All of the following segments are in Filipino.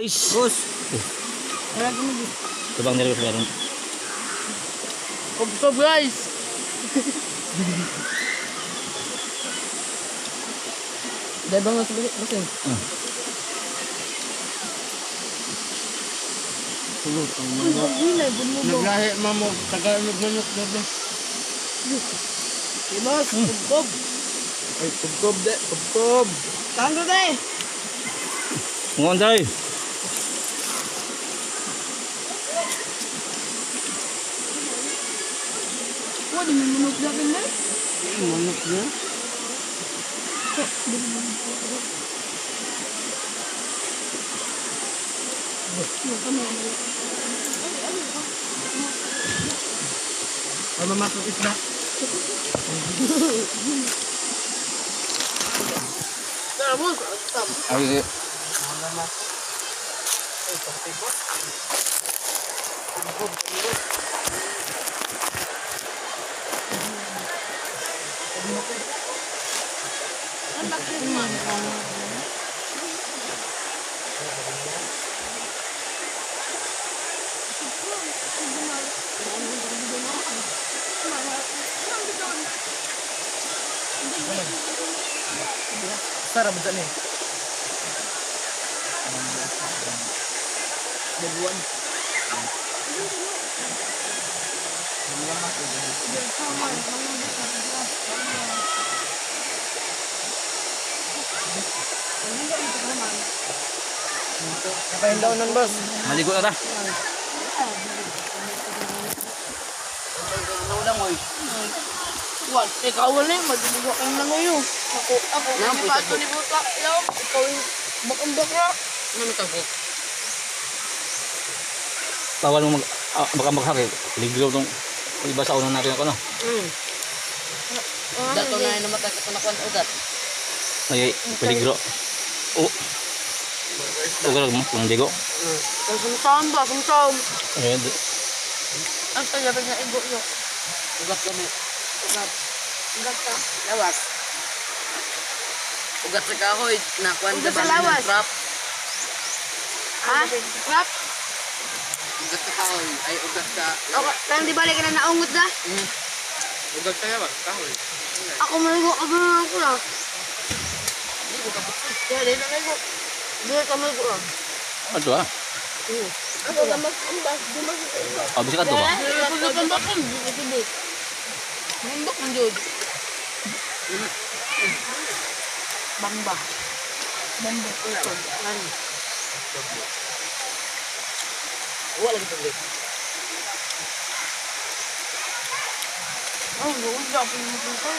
Guys, Bos. Ano gini? Tebang dari sekarang. Sob guys. Dai bang masuk mesin. Tulo tong Naglahi mamo tagalog manok gabi. Ibas, kubkob. Ay, kubkob de, kubkob. Tango de. Ngonday. Wah, di manok gabi na. Manok na. Ano masuk isda? Vamos, Ay, sarap dyan eh. Baguan. Ngapain daw nun, boss? maligo na ta. Wag, ikaw wala yung magbubuka kang nanguyo. Ako, hindi pa ito ni Buka. Ikaw yung bakang-bak na. Ano tabo? Bawal mo mag-ambak haki. Ligro tong iba sa unang natin ako no. Dato na yung namatay ka panakuan sa ugat. Ay, peligro. Oh. Ugal mo kung digo. Sumsam ba? Sumsam. Ay, Ang tagabag na igo yun. Ugat kami. Ugat. Ugat ka. Lawas. Ugat sa kahoy, nakuan Ugat sa sa bangin lawas. ng trap. Ha? Rap? Ugat sa kahoy, ay ugat sa... Okay, parang di balik ka na naungot na. Ugat sa lawas, kahoy. Ako maligo ka ba ako lang? Hindi ko kapot. Kaya di na maligo. Di ka maligo lang. ato ah. Ako na mag-ambas. Di mag-ambas. Abis ka to ba? Pag-ambas ko, di ka tibig. Mambak ng Diyod. Bamba. Bamba. Ano? Wala lagi tuloy. Oh, gawin siya. Pinunod ko.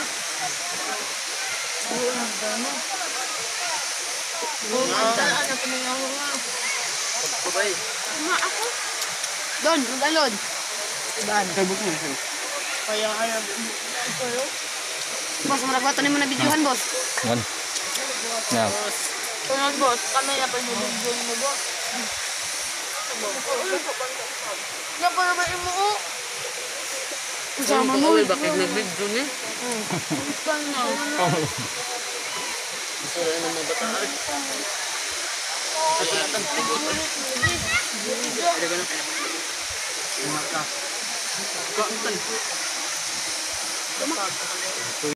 Oo, nagdano. Oo, nagdaan na pinangawa nga. Babay. Ma, ako? Don, mag-alod. Iban. Kabuk mo. Kaya, ito yun. Boss, maragwato mo na videohan, boss. Ngon. Na. Tunod, boss. Kami na pa yung video mo, boss. Nga pa naman yung mo, oh. Sama mo. Uy, bakit nag-video ni? Sana. Gusto rin ng mga bataan. Ito na ang tigot. Pwede ba na? Maka. Kuantan.